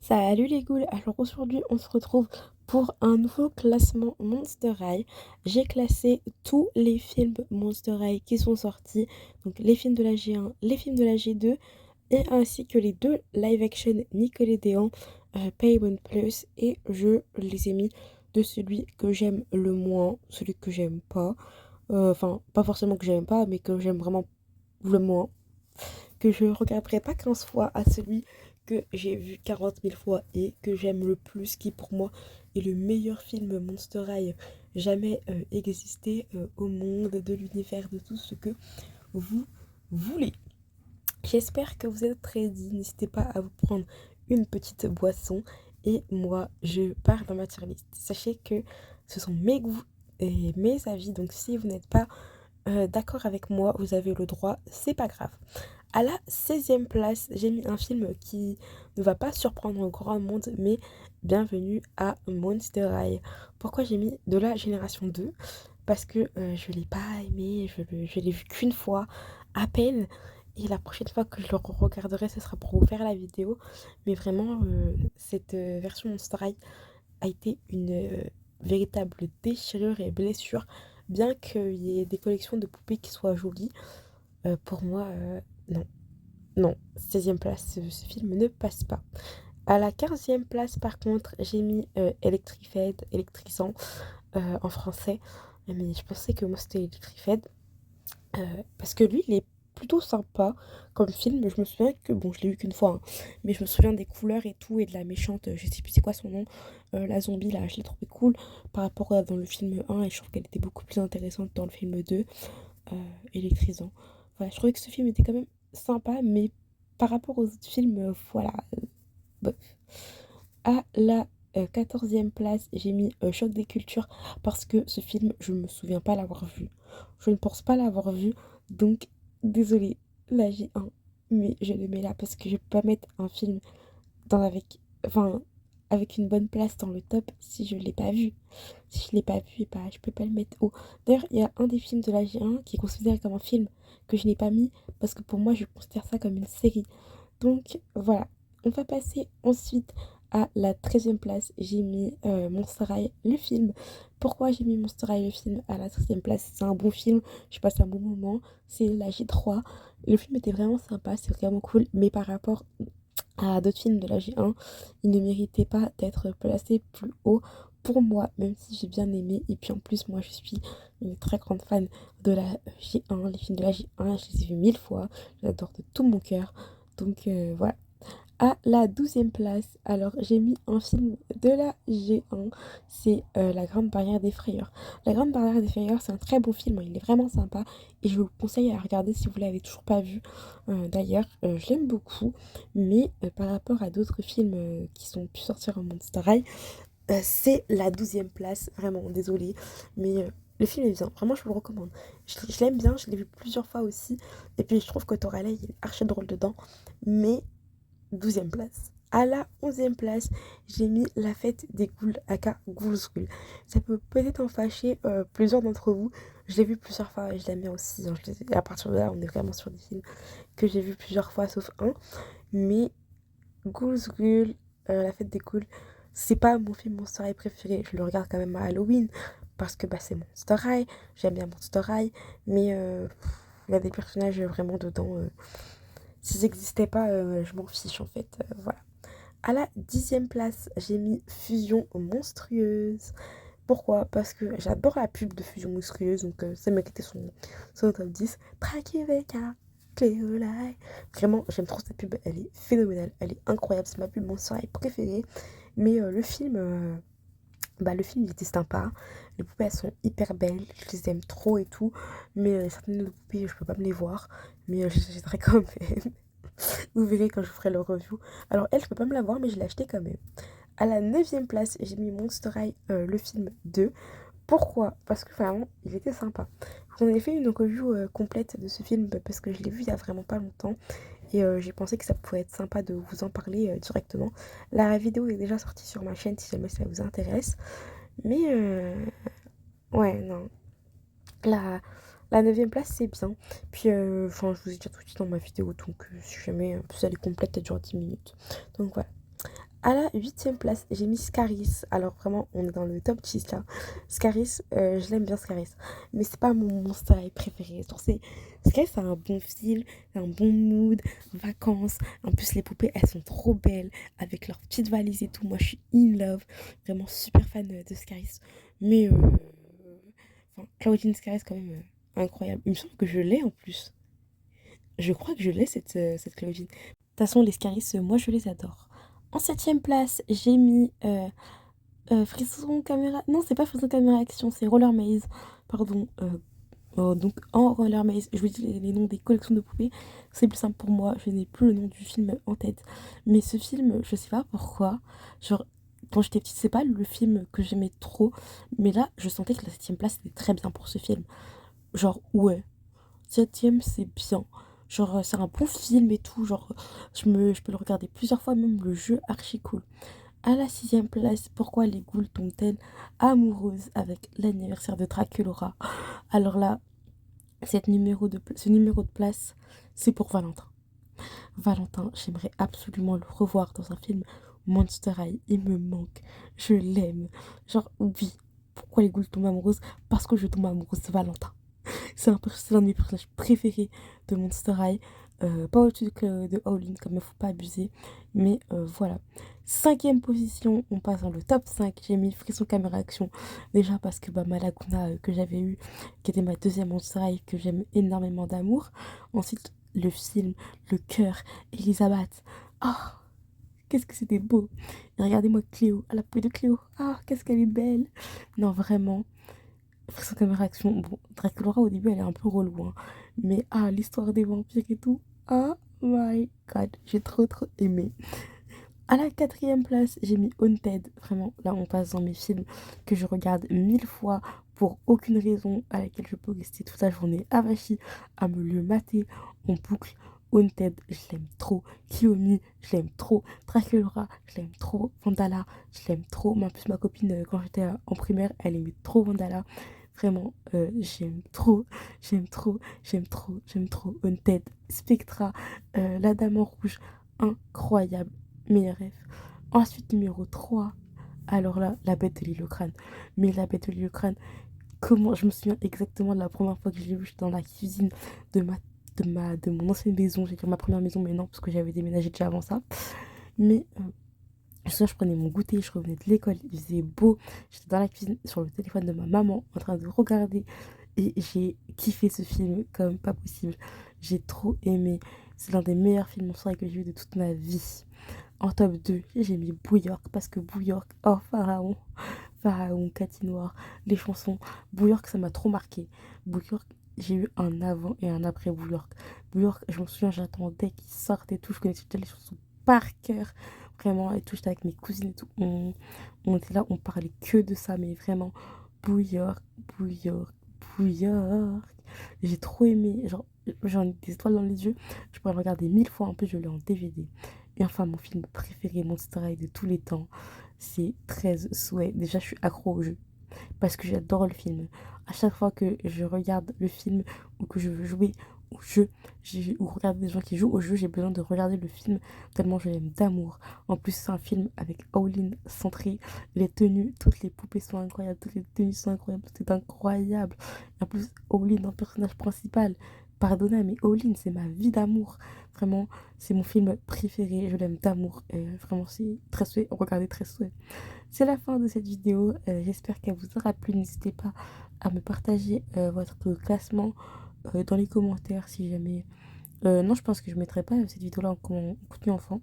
Salut les ghouls, alors aujourd'hui on se retrouve pour un nouveau classement Monster High. J'ai classé tous les films Monster High qui sont sortis, donc les films de la G1, les films de la G2 et ainsi que les deux live action Nickelodeon Paramount Plus, et je les ai mis de celui que j'aime le moins, celui que j'aime pas, enfin pas forcément que j'aime pas mais que j'aime vraiment le moins, que je regarderai pas 15 fois, à celui que j'ai vu 40 000 fois et que j'aime le plus, qui pour moi est le meilleur film Monster High jamais existé au monde, de l'univers, de tout ce que vous voulez. J'espère que vous êtes ready, n'hésitez pas à vous prendre une petite boisson et moi je pars dans ma tier list. Sachez que ce sont mes goûts et mes avis, donc si vous n'êtes pas d'accord avec moi, vous avez le droit, c'est pas grave. À la 16e place, j'ai mis un film qui ne va pas surprendre grand monde, mais bienvenue à Monster High. Pourquoi j'ai mis de la génération 2? Parce que je l'ai pas aimé, je l'ai vu qu'une fois à peine. Et la prochaine fois que je le regarderai, ce sera pour vous faire la vidéo. Mais vraiment, cette version Monster High a été une véritable déchirure et blessure. Bien qu'il y ait des collections de poupées qui soient jolies, pour moi, non. Non, 16e place, ce film ne passe pas. À la 15e place, par contre, j'ai mis Electrified, électrisant en français. Mais je pensais que moi c'était Electrified. Parce que lui, il est plutôt sympa comme film. Je me souviens que, bon, je l'ai eu qu'une fois, hein, mais je me souviens des couleurs et tout, et de la méchante, je sais plus c'est quoi son nom, la zombie là, je l'ai trouvé cool par rapport à dans le film 1, et je trouve qu'elle était beaucoup plus intéressante dans le film 2, électrisant. Voilà, je trouvais que ce film était quand même sympa, mais par rapport aux autres films, voilà. Bof. À la 14e place, j'ai mis Choc des cultures parce que ce film, je ne me souviens pas l'avoir vu. Je ne pense pas l'avoir vu, donc désolée, là j'ai un, mais je le mets là parce que je peux pas mettre un film dans avec, enfin, avec une bonne place dans le top si je l'ai pas vu. Si je l'ai pas vu, et bah, je peux pas le mettre haut. D'ailleurs, il y a un des films de la G1 qui est considéré comme un film que je n'ai pas mis parce que pour moi, je considère ça comme une série. Donc voilà, on va passer ensuite à la 13e place. J'ai mis Monster High, le film. Pourquoi j'ai mis Monster High, le film, à la 13e place? C'est un bon film, je passe un bon moment. C'est la G3. Le film était vraiment sympa, c'est vraiment cool. Mais par rapport à d'autres films de la G1, il ne méritait pas d'être placé plus haut pour moi, même si j'ai bien aimé. Et puis en plus, moi je suis une très grande fan de la G1. Les films de la G1, je les ai vus 1000 fois. J'adore de tout mon cœur. Donc voilà. À la 12e place, alors j'ai mis un film de la G1, c'est La Grande Barrière des Frayeurs. La Grande Barrière des Frayeurs, c'est un très bon film, hein, il est vraiment sympa et je vous conseille à regarder si vous l'avez toujours pas vu. D'ailleurs, je l'aime beaucoup, mais par rapport à d'autres films qui sont pu sortir en Monster High, c'est la 12e place, vraiment, désolée, mais le film est bien, vraiment je vous le recommande. Je l'aime bien, je l'ai vu plusieurs fois aussi, et puis je trouve que Toralei il est archi drôle dedans, mais 12e place. À la 11e place, j'ai mis La Fête des Ghouls, aka Ghouls School. Ça peut peut-être en fâcher plusieurs d'entre vous. Je l'ai vu plusieurs fois et je l'aime bien aussi, hein. À partir de là, on est vraiment sur des films que j'ai vu plusieurs fois, sauf un. Mais Ghouls School, La Fête des Ghouls, c'est pas mon film Monster High préféré. Je le regarde quand même à Halloween parce que bah, c'est Monster High. J'aime bien Monster High, mais il y a des personnages vraiment dedans. S'ils n'existaient pas, je m'en fiche en fait. Voilà. À la 10e place, j'ai mis Fusion monstrueuse. Pourquoi? Parce que j'adore la pub de Fusion monstrueuse, donc ça méritait son top 10. Trakiveka, Cléolai. Vraiment, j'aime trop cette pub, elle est phénoménale, elle est incroyable, c'est ma pub Monster High préférée. Mais le film il était sympa. Les poupées elles sont hyper belles, je les aime trop et tout. Mais certaines poupées, je peux pas me les voir. Mais j'achèterai quand même. Vous verrez quand je ferai le review. Alors elle, je peux pas me la voir, mais je l'ai acheté quand même. À la 9e place, j'ai mis Monster High, le film 2. Pourquoi? Parce que vraiment, il était sympa. J'en ai fait une review complète de ce film parce que je l'ai vu il y a vraiment pas longtemps. Et j'ai pensé que ça pouvait être sympa de vous en parler directement. La vidéo est déjà sortie sur ma chaîne si jamais ça vous intéresse. Mais ouais, non. La, la 9e place, c'est bien. Puis, enfin, je vous ai déjà tout dit dans ma vidéo. Donc, si jamais, en plus, elle est complète, elle dure 10 minutes. Donc, voilà. À la 8e place, j'ai mis Scaris. Alors vraiment, on est dans le top 10 là. Scaris, je l'aime bien Scaris. Mais c'est pas mon Monster High préféré. Scaris, c'est un bon film, un bon mood, vacances. En plus, les poupées, elles sont trop belles. Avec leurs petites valises et tout. Moi, je suis in love. Vraiment super fan de Scaris. Mais, enfin, Claudine Scaris, quand même, incroyable. Il me semble que je l'ai en plus. Je crois que je l'ai cette Claudine. De toute façon, les Scaris, moi, je les adore. En 7e place, j'ai mis Frisson Caméra. Non, c'est pas Frisson Caméra Action, c'est Roller Maze. Pardon. Donc, en Roller Maze, je vous dis les noms des collections de poupées. C'est plus simple pour moi. Je n'ai plus le nom du film en tête. Mais ce film, je sais pas pourquoi. Genre, quand j'étais petite, c'est pas le film que j'aimais trop. Mais là, je sentais que la 7e place était très bien pour ce film. Genre, ouais. 7e, c'est bien. Genre, c'est un bon film et tout. Genre, je peux le regarder plusieurs fois, même le jeu archi cool. À la 6e place, pourquoi les ghouls tombent-elles amoureuses avec l'anniversaire de Draculaura? Alors là, ce numéro de place, c'est pour Valentin. Valentin, j'aimerais absolument le revoir dans un film Monster High. Il me manque. Je l'aime. Genre, oui. Pourquoi les ghouls tombent amoureuses? Parce que je tombe amoureuse de Valentin. C'est l'un de mes personnages préférés de Monster High. Pas au-dessus de Howlin', comme il ne faut pas abuser. Mais voilà. 5e position, on passe dans le top 5. J'ai mis Frisson Caméra Action. Déjà parce que ma Laguna que j'avais eue, qui était ma deuxième Monster High, que j'aime énormément d'amour. Ensuite, le film, le cœur, Elisabeth. Ah, qu'est-ce que c'était beau. Et regardez-moi Cléo, à la peau de Cléo. Ah, qu'est-ce qu'elle est belle. Non, vraiment. Frisson Caméra Action. Bon, Draculaura au début elle est un peu relou, hein. Mais l'histoire des vampires et tout. Oh my god, j'ai trop aimé. À la 4e place, j'ai mis Haunted. Vraiment, là on passe dans mes films que je regarde 1000 fois pour aucune raison à laquelle je peux rester toute la journée avachie à me le mater en boucle. Haunted, je l'aime trop. Kiyomi, je l'aime trop. Draculaura, je l'aime trop. Vandala, je l'aime trop. Mais en plus, ma copine, quand j'étais en primaire, elle aimait trop Vandala. Vraiment, j'aime trop Haunted. Spectra, la Dame en Rouge, incroyable. Meilleur rêve. Ensuite, numéro 3. Alors là, la bête de l'île au crâne. Mais la bête de l'île au crâne, comment je me souviens exactement de la première fois que je l'ai vu, j'étais dans la cuisine de de mon ancienne maison. J'ai dit ma première maison, mais non, parce que j'avais déménagé déjà avant ça. Mais je prenais mon goûter, je revenais de l'école, il faisait beau. J'étais dans la cuisine sur le téléphone de ma maman en train de regarder. Et j'ai kiffé ce film comme pas possible. J'ai trop aimé. C'est l'un des meilleurs films en soirée que j'ai vu de toute ma vie. En top 2, j'ai mis Bouillork parce que Bouillork, oh Pharaon, Pharaon, Cathy Noire, les chansons. Bouillork, ça m'a trop marqué. Bouillork, j'ai eu un avant et un après Bouillork. Bouillork, je me souviens, j'attendais qu'il sorte et tout. Je connaissais toutes les chansons par cœur. Vraiment, et tout, j'étais avec mes cousines et tout. On était là, on parlait que de ça, mais vraiment, Bouillork, Bouillork, Bouillork. J'ai trop aimé, genre, j'en ai des étoiles dans les yeux. Je pourrais le regarder 1000 fois, en plus, je l'ai en DVD. Et enfin, mon film préféré, Monster High de tous les temps, c'est 13 souhaits. Déjà, je suis accro au jeu parce que j'adore le film. À chaque fois que je regarde le film ou que je veux jouer au jeu, ou regarder des gens qui jouent au jeu, j'ai besoin de regarder le film tellement je l'aime d'amour. En plus, c'est un film avec Howlin centré. Les tenues, toutes les poupées sont incroyables, toutes les tenues sont incroyables, c'est incroyable. En plus, Howlin, un personnage principal. Pardonnez, mais Howlin, c'est ma vie d'amour. Vraiment, c'est mon film préféré. Je l'aime d'amour. Vraiment, c'est très souhait. Regardez très souhait. C'est la fin de cette vidéo. J'espère qu'elle vous aura plu. N'hésitez pas à me partager votre classement dans les commentaires si jamais. Non, je pense que je ne mettrai pas cette vidéo-là en contenu enfant.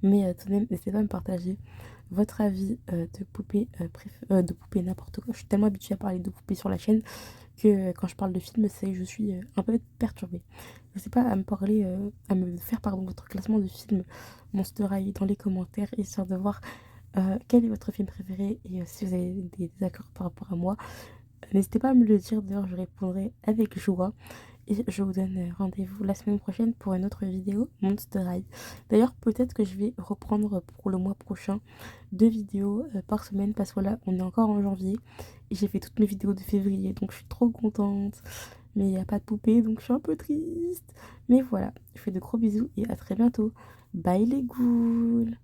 Mais tout de même, n'hésitez pas à me partager votre avis de poupées n'importe quoi. Je suis tellement habituée à parler de poupées sur la chaîne que quand je parle de films, je suis un peu perturbée. N'hésitez pas à me parler, à me faire votre classement de films Monster High dans les commentaires, histoire de voir quel est votre film préféré et si vous avez des désaccords par rapport à moi. N'hésitez pas à me le dire, d'ailleurs je répondrai avec joie. Et je vous donne rendez-vous la semaine prochaine pour une autre vidéo Monster High. D'ailleurs, peut-être que je vais reprendre pour le mois prochain 2 vidéos par semaine parce que là, on est encore en janvier et j'ai fait toutes mes vidéos de février donc je suis trop contente. Mais il n'y a pas de poupée donc je suis un peu triste. Mais voilà, je fais de gros bisous et à très bientôt. Bye les ghouls!